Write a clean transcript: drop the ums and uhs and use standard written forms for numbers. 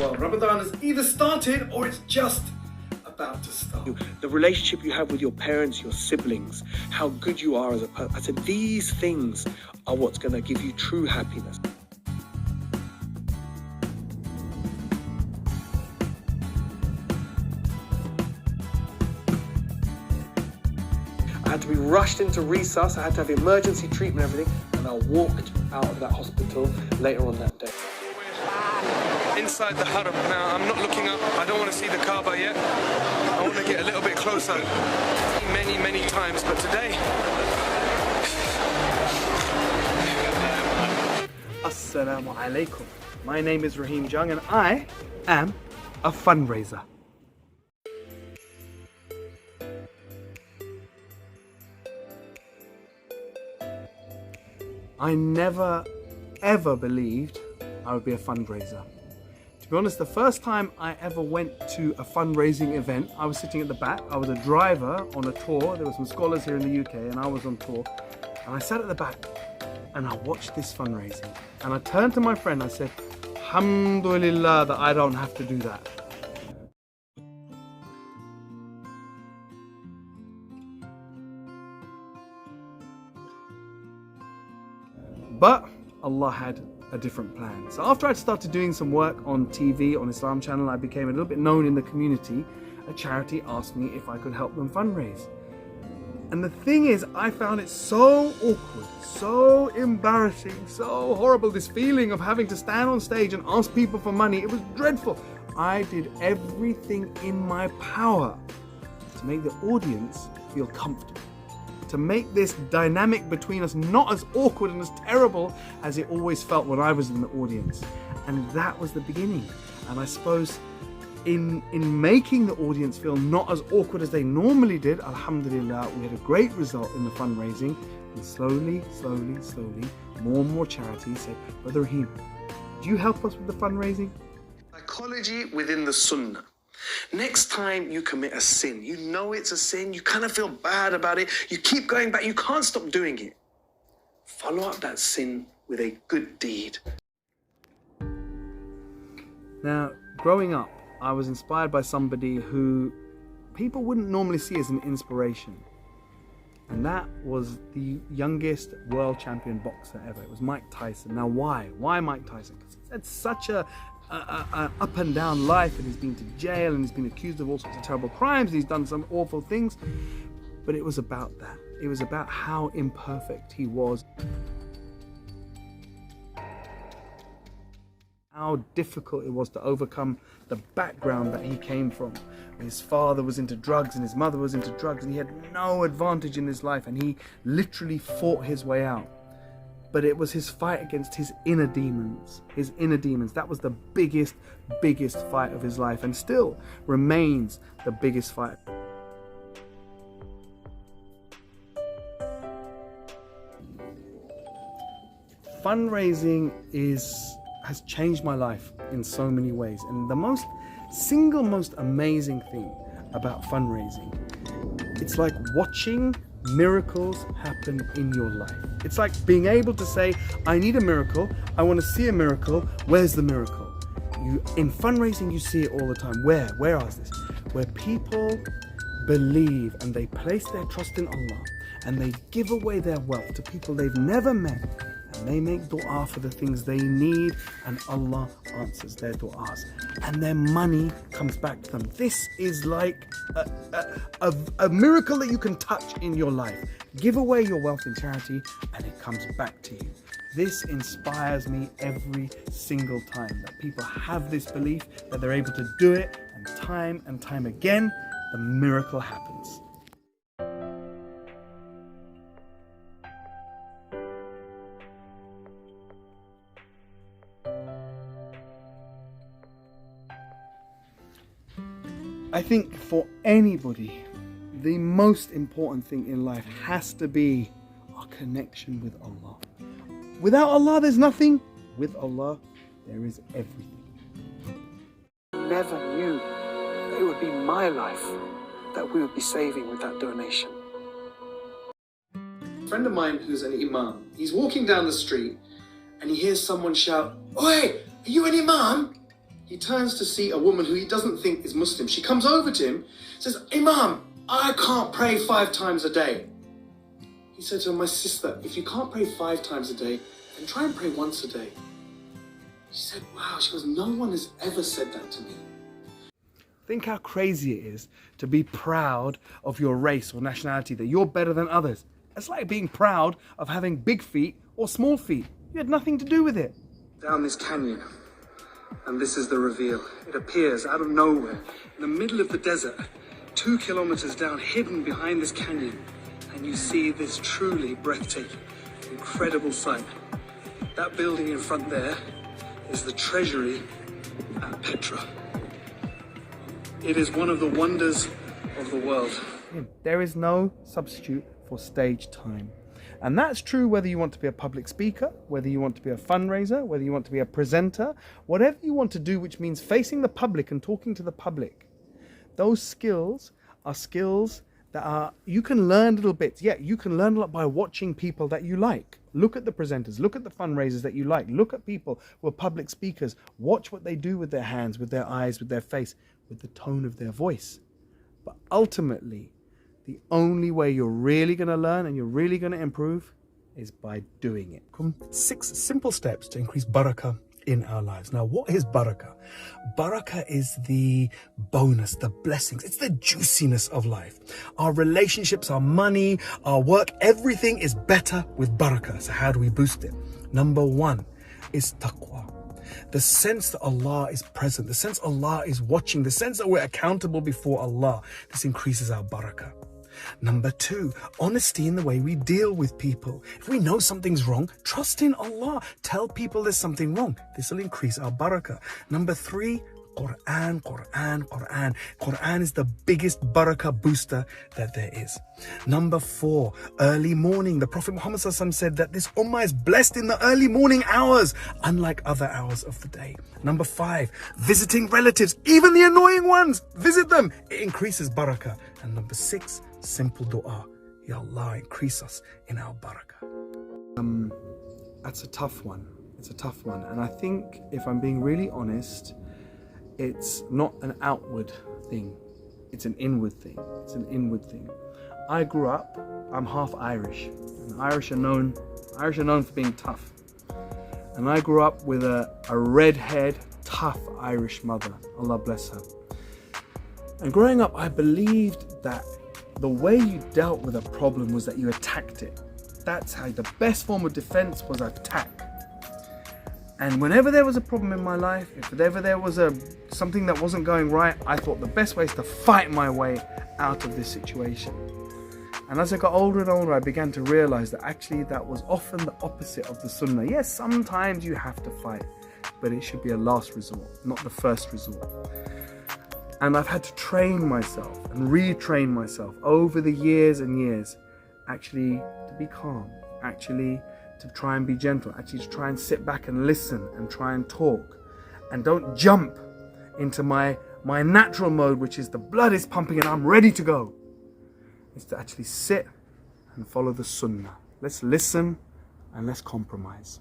Well, Ramadan has either started or it's just about to start. The relationship you have with your parents, your siblings, how good you are as a person. I said, these things are what's going to give you true happiness. I had to be rushed into resus. I had to have emergency treatment and everything, and I walked out of that hospital later on that day. Inside the haram now. I'm not looking up. I don't want to see the Kaaba yet. I want to get a little bit closer. Many times, but today. Assalamu alaikum. My name is Rahim Jung and I am a fundraiser. I never ever believed I would be a fundraiser. To be honest, the first time I ever went to a fundraising event, I was sitting at the back. I was a driver on a tour. There were some scholars here in the UK and I was on tour. And I sat at the back and I watched this fundraising. And I turned to my friend and I said, Alhamdulillah that I don't have to do that. But Allah had a different plan. So after I'd started doing some work on TV, on Islam channel, I became a little bit known in the community. A charity asked me if I could help them fundraise. And the thing is, I found it so awkward, so embarrassing, so horrible, this feeling of having to stand on stage and ask people for money. It was dreadful. I did everything in my power to make the audience feel comfortable, to make this dynamic between us not as awkward and as terrible as it always felt when I was in the audience. And that was the beginning. And I suppose in making the audience feel not as awkward as they normally did, alhamdulillah, we had a great result in the fundraising. And slowly, more and more charities said, Brother Rahim, do you help us with the fundraising? Psychology within the Sunnah. Next time you commit a sin, you know it's a sin, you kind of feel bad about it, you keep going back, you can't stop doing it. Follow up that sin with a good deed. Now, growing up, I was inspired by somebody who people wouldn't normally see as an inspiration. And that was the youngest world champion boxer ever. It was Mike Tyson. Now why? Why Mike Tyson? Because he's had such a up and down life, and he's been to jail and he's been accused of all sorts of terrible crimes. He's done some awful things, but it was about that. It was about how imperfect he was, how difficult it was to overcome the background that he came from. His father was into drugs and his mother was into drugs, and he had no advantage in his life, and he literally fought his way out. But it was his fight against his inner demons. His inner demons. That was the biggest fight of his life, and still remains the biggest fight. Fundraising has changed my life in so many ways. And the single most amazing thing about fundraising, it's like watching miracles happen in your life. It's like being able to say, I need a miracle, I want to see a miracle, where's the miracle? In fundraising you see it all the time. Where is this? Where people believe and they place their trust in Allah and they give away their wealth to people they've never met, and they make dua for the things they need, and Allah answers their duas, and their money comes back to them. This is like a miracle that you can touch in your life. Give away your wealth in charity and it comes back to you. This inspires me every single time, that people have this belief that they're able to do it, and time again, the miracle happens. I think for anybody, the most important thing in life has to be our connection with Allah. Without Allah, there's nothing. With Allah, there is everything. I never knew that it would be my life that we would be saving with that donation. A friend of mine who's an imam, he's walking down the street and he hears someone shout, "Oi, are you an imam?" He turns to see a woman who he doesn't think is Muslim. She comes over to him, says, Imam, I can't pray 5 times a day. He said to her, my sister, if you can't pray 5 times a day, then try and pray once a day. She said, wow. She goes, no one has ever said that to me. Think how crazy it is to be proud of your race or nationality, that you're better than others. It's like being proud of having big feet or small feet. You had nothing to do with it. Down this canyon, and this is the reveal. It appears out of nowhere, in the middle of the desert, 2 kilometers down, hidden behind this canyon, and you see this truly breathtaking, incredible sight. That building in front there is the treasury at Petra. It is one of the wonders of the world. There is no substitute for stage time. And that's true whether you want to be a public speaker, whether you want to be a fundraiser, whether you want to be a presenter, whatever you want to do, which means facing the public and talking to the public. Those skills are skills that you can learn little bits. Yeah, you can learn a lot by watching people that you like. Look at the presenters, look at the fundraisers that you like, look at people who are public speakers, watch what they do with their hands, with their eyes, with their face, with the tone of their voice. But ultimately, the only way you're really going to learn and you're really going to improve is by doing it. 6 simple steps to increase barakah in our lives. Now, what is barakah? Barakah is the bonus, the blessings. It's the juiciness of life. Our relationships, our money, our work, everything is better with barakah. So how do we boost it? Number 1 is taqwa. The sense that Allah is present, the sense Allah is watching, the sense that we're accountable before Allah. This increases our barakah. Number 2, honesty in the way we deal with people. If we know something's wrong, trust in Allah. Tell people there's something wrong. This will increase our barakah. Number 3, Quran, Quran, Quran. Quran is the biggest barakah booster that there is. Number 4, early morning. The Prophet Muhammad said that this ummah is blessed in the early morning hours, unlike other hours of the day. Number 5, visiting relatives, even the annoying ones. Visit them. It increases barakah. And number 6, simple dua. Ya Allah, increase us in our barakah. That's a tough one. It's a tough one. And I think, if I'm being really honest, it's not an outward thing. It's an inward thing. It's an inward thing. I grew up, I'm half Irish. And Irish are known for being tough. And I grew up with a redhead, tough Irish mother. Allah bless her. And growing up, I believed that the way you dealt with a problem was that you attacked it. That's how the best form of defense was attack. And whenever there was a problem in my life, if ever there was something that wasn't going right, I thought the best way is to fight my way out of this situation. And as I got older and older, I began to realize that actually that was often the opposite of the sunnah. Yes, sometimes you have to fight, but it should be a last resort, not the first resort. And I've had to train myself and retrain myself over the years and years, actually to be calm, actually to try and be gentle, actually to try and sit back and listen and try and talk. And don't jump into my natural mode, which is the blood is pumping and I'm ready to go. It's to actually sit and follow the sunnah. Let's listen and let's compromise.